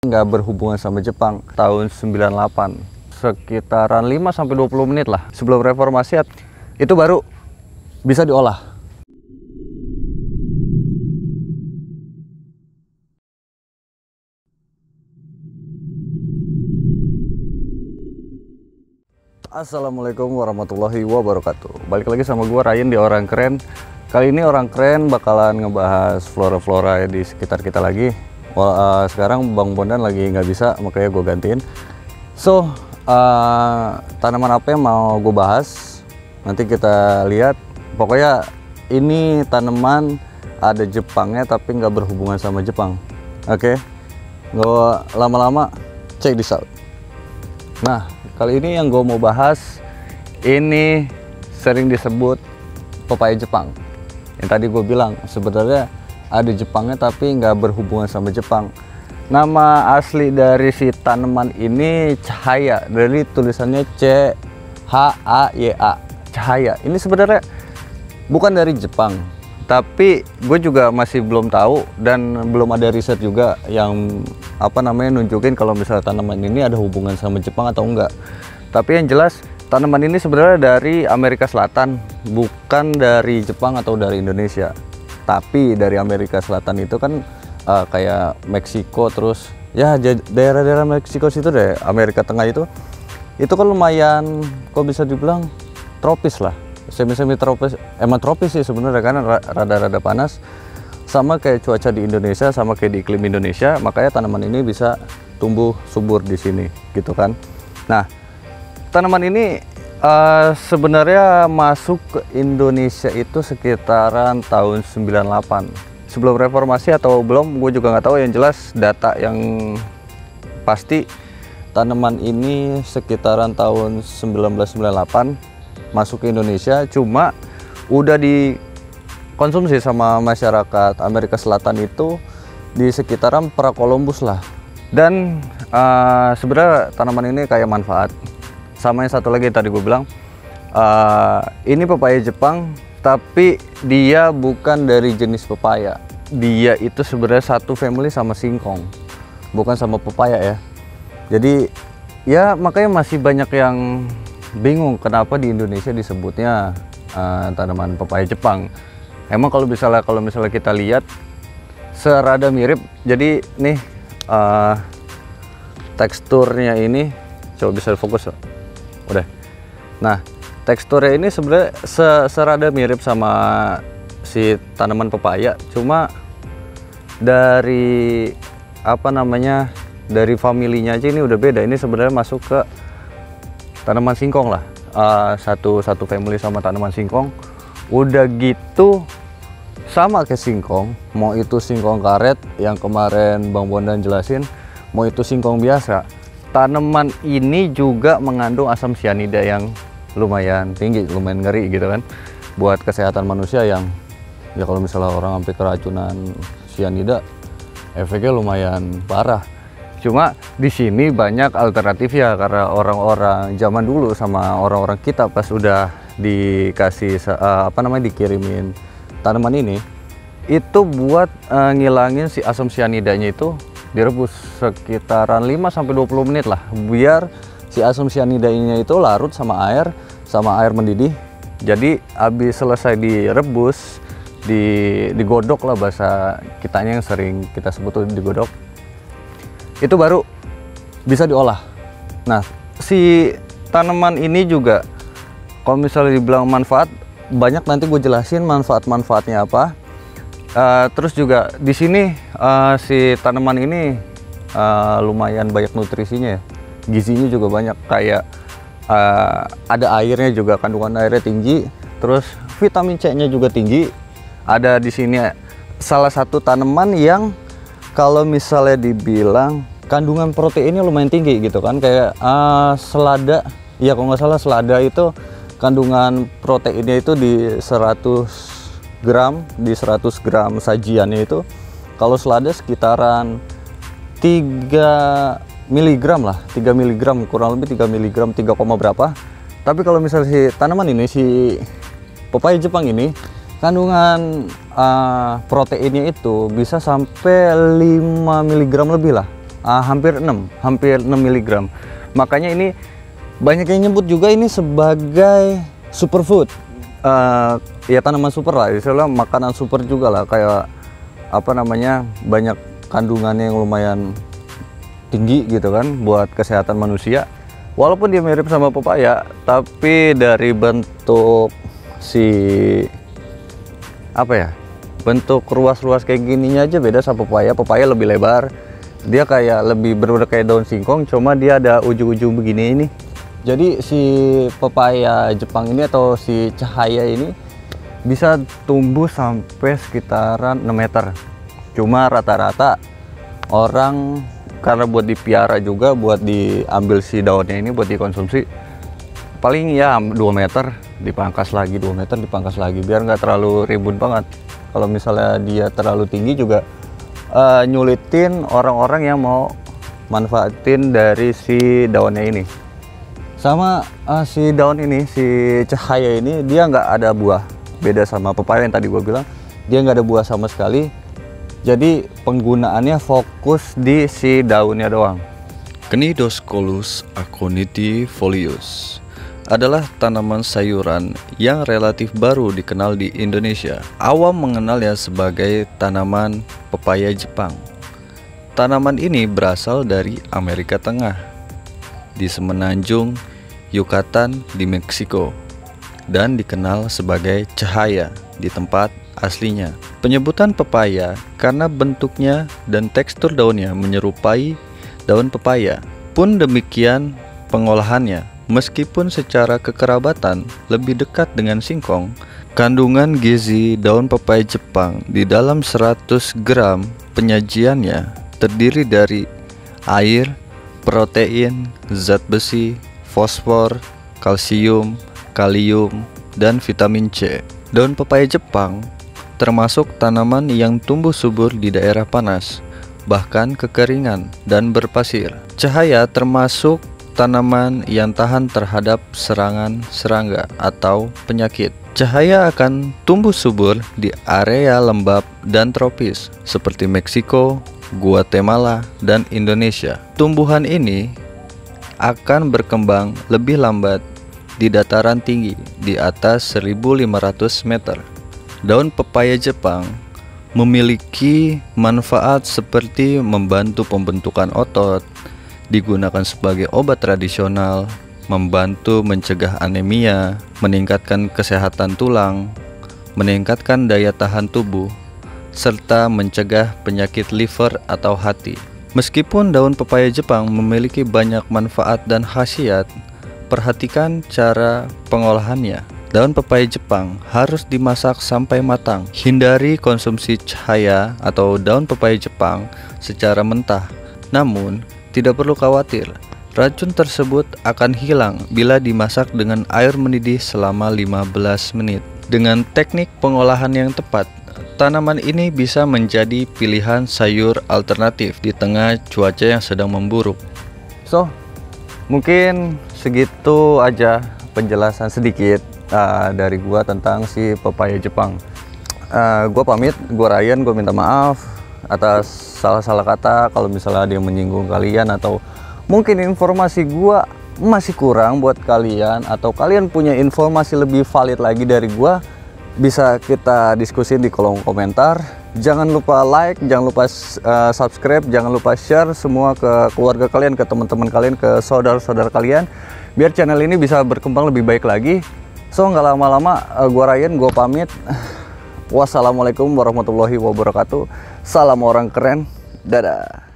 nggak berhubungan sama Jepang tahun 98, sekitaran 5-20 menit lah sebelum reformasi itu baru bisa diolah. Assalamualaikum warahmatullahi wabarakatuh. Balik lagi sama gue Ryan di Orang Keren. Kali ini Orang Keren bakalan ngebahas flora-flora di sekitar kita lagi. Sekarang Bang Bondan lagi nggak bisa, makanya gue gantiin. So, tanaman apa yang mau gue bahas? Nanti kita lihat. Pokoknya ini tanaman ada Jepangnya tapi nggak berhubungan sama Jepang. Oke, nggak lama-lama, check this out. Nah, kali ini yang gue mau bahas ini sering disebut pepaya Jepang. Yang tadi gue bilang sebenarnya ada Jepangnya tapi nggak berhubungan sama Jepang. Nama asli dari si tanaman ini Cahaya, dari tulisannya C-H-A-Y-A, Cahaya. Ini sebenarnya bukan dari Jepang, tapi gue juga masih belum tahu dan belum ada riset juga yang nunjukin kalau misalnya tanaman ini ada hubungan sama Jepang atau enggak. Tapi yang jelas tanaman ini sebenarnya dari Amerika Selatan, bukan dari Jepang atau dari Indonesia. Tapi dari Amerika Selatan itu kan kayak Meksiko, terus ya daerah-daerah Meksiko situ deh, Amerika Tengah itu kan lumayan, kok bisa dibilang tropis lah, semi tropis, emang tropis sih sebenarnya, karena rada-rada panas, sama kayak cuaca di Indonesia, sama kayak di iklim Indonesia, makanya tanaman ini bisa tumbuh subur di sini gitu kan. Nah, tanaman ini sebenarnya masuk ke Indonesia itu sekitaran tahun 98, sebelum reformasi atau belum, gue juga nggak tahu. Yang jelas data yang pasti tanaman ini sekitaran tahun 1998 masuk ke Indonesia, cuma udah dikonsumsi sama masyarakat Amerika Selatan itu di sekitaran pra-Columbus lah. Dan sebenarnya tanaman ini kayak manfaat. Sama yang satu lagi tadi gue bilang, ini pepaya Jepang, tapi dia bukan dari jenis pepaya. Dia itu sebenarnya satu family sama singkong, bukan sama pepaya ya. Jadi ya makanya masih banyak yang bingung kenapa di Indonesia disebutnya tanaman pepaya Jepang. Emang kalau misalnya kita lihat serada mirip. Jadi nih teksturnya ini, coba bisa fokus udah. Nah, teksturnya ini sebenarnya serada mirip sama si tanaman pepaya, cuma dari dari familinya aja ini udah beda. Ini sebenarnya masuk ke tanaman singkong lah, satu family sama tanaman singkong. Udah gitu sama kayak singkong, mau itu singkong karet yang kemarin Bang Bondan jelasin, mau itu singkong biasa, tanaman ini juga mengandung asam cyanida yang lumayan tinggi, lumayan ngeri gitu kan, buat kesehatan manusia. Yang ya kalau misalnya orang sampai keracunan cyanida, efeknya lumayan parah. Cuma di sini banyak alternatif ya, karena orang-orang zaman dulu sama orang-orang kita pas udah dikasih dikirimin tanaman ini, itu buat ngilangin si asam cyanidanya itu direbus sekitaran 5-20 menit lah, biar si asam cyanidanya itu larut sama air mendidih. Jadi habis selesai direbus, digodok lah bahasa kitanya yang sering kita sebut tuh digodok, itu baru bisa diolah. Nah, si tanaman ini juga kalau misalnya dibilang manfaat banyak, nanti gue jelasin manfaat-manfaatnya apa. Terus juga di sini si tanaman ini lumayan banyak nutrisinya ya. Gizinya juga banyak, kayak ada airnya juga, kandungan airnya tinggi, terus vitamin C-nya juga tinggi. Ada di sini salah satu tanaman yang kalau misalnya dibilang kandungan proteinnya lumayan tinggi gitu kan, kayak selada. Ya kalau nggak salah selada itu kandungan proteinnya itu di 100 gram sajiannya itu, kalau selada sekitaran 3 mg lah, 3 mg, kurang lebih 3 mg, 3, berapa. Tapi kalau misalnya si tanaman ini, si pepaya Jepang ini, kandungan proteinnya itu bisa sampai 5 mg lebih lah, hampir 6 miligram. Makanya ini banyak yang nyebut juga ini sebagai superfood. Ya tanaman super lah, istilahnya makanan super juga lah, kayak apa namanya, banyak kandungannya yang lumayan tinggi gitu kan buat kesehatan manusia. Walaupun dia mirip sama pepaya, tapi dari bentuk bentuk ruas-ruas kayak gininya aja beda sama pepaya. Pepaya lebih lebar, dia kayak lebih bener kayak daun singkong, cuma dia ada ujung-ujung begini ini. Jadi si pepaya Jepang ini atau si cahaya ini bisa tumbuh sampai sekitaran 6 meter. Cuma rata-rata orang karena buat dipiara juga, buat diambil si daunnya ini buat dikonsumsi, paling ya 2 meter dipangkas lagi, 2 meter dipangkas lagi, biar nggak terlalu ribut banget. Kalau misalnya dia terlalu tinggi juga nyulitin orang-orang yang mau manfaatin dari si daunnya ini. Sama si daun ini, si cahaya ini, dia nggak ada buah. Beda sama pepaya yang tadi gue bilang, dia nggak ada buah sama sekali. Jadi penggunaannya fokus di si daunnya doang. Cnidoscolus aconitiefolius adalah tanaman sayuran yang relatif baru dikenal di Indonesia. Awam mengenalnya sebagai tanaman pepaya Jepang. Tanaman ini berasal dari Amerika Tengah, di semenanjung Yucatan di Meksiko, dan dikenal sebagai cahaya di tempat aslinya. Penyebutan pepaya karena bentuknya dan tekstur daunnya menyerupai daun pepaya. Pun demikian pengolahannya, meskipun secara kekerabatan lebih dekat dengan singkong, kandungan gizi daun pepaya Jepang di dalam 100 gram penyajiannya terdiri dari air, protein, zat besi, fosfor, kalsium, kalium, dan vitamin C. Daun pepaya Jepang termasuk tanaman yang tumbuh subur di daerah panas, bahkan kekeringan dan berpasir. Cahaya termasuk tanaman yang tahan terhadap serangan serangga atau penyakit. Cahaya akan tumbuh subur di area lembab dan tropis seperti Meksiko, Guatemala, dan Indonesia. Tumbuhan ini akan berkembang lebih lambat di dataran tinggi di atas 1.500 meter. Daun pepaya Jepang memiliki manfaat seperti membantu pembentukan otot, digunakan sebagai obat tradisional, membantu mencegah anemia, meningkatkan kesehatan tulang, meningkatkan daya tahan tubuh, serta mencegah penyakit liver atau hati. Meskipun daun pepaya Jepang memiliki banyak manfaat dan khasiat, perhatikan cara pengolahannya. Daun pepaya Jepang harus dimasak sampai matang. Hindari konsumsi cahaya atau daun pepaya Jepang secara mentah. Namun, tidak perlu khawatir, racun tersebut akan hilang bila dimasak dengan air mendidih selama 15 menit. Dengan teknik pengolahan yang tepat, tanaman ini bisa menjadi pilihan sayur alternatif di tengah cuaca yang sedang memburuk. So, mungkin segitu aja penjelasan sedikit dari gua tentang si pepaya Jepang. Gua pamit, gua Ryan, gua minta maaf atas salah-salah kata kalau misalnya ada yang menyinggung kalian, atau mungkin informasi gua masih kurang buat kalian, atau kalian punya informasi lebih valid lagi dari gua, bisa kita diskusin di kolom komentar. Jangan lupa like, jangan lupa subscribe, jangan lupa share semua ke keluarga kalian, ke teman-teman kalian, ke saudara-saudara kalian, biar channel ini bisa berkembang lebih baik lagi. So, nggak lama-lama, gua Ryan, gua pamit. Wassalamualaikum warahmatullahi wabarakatuh. Salam orang keren. Dadah.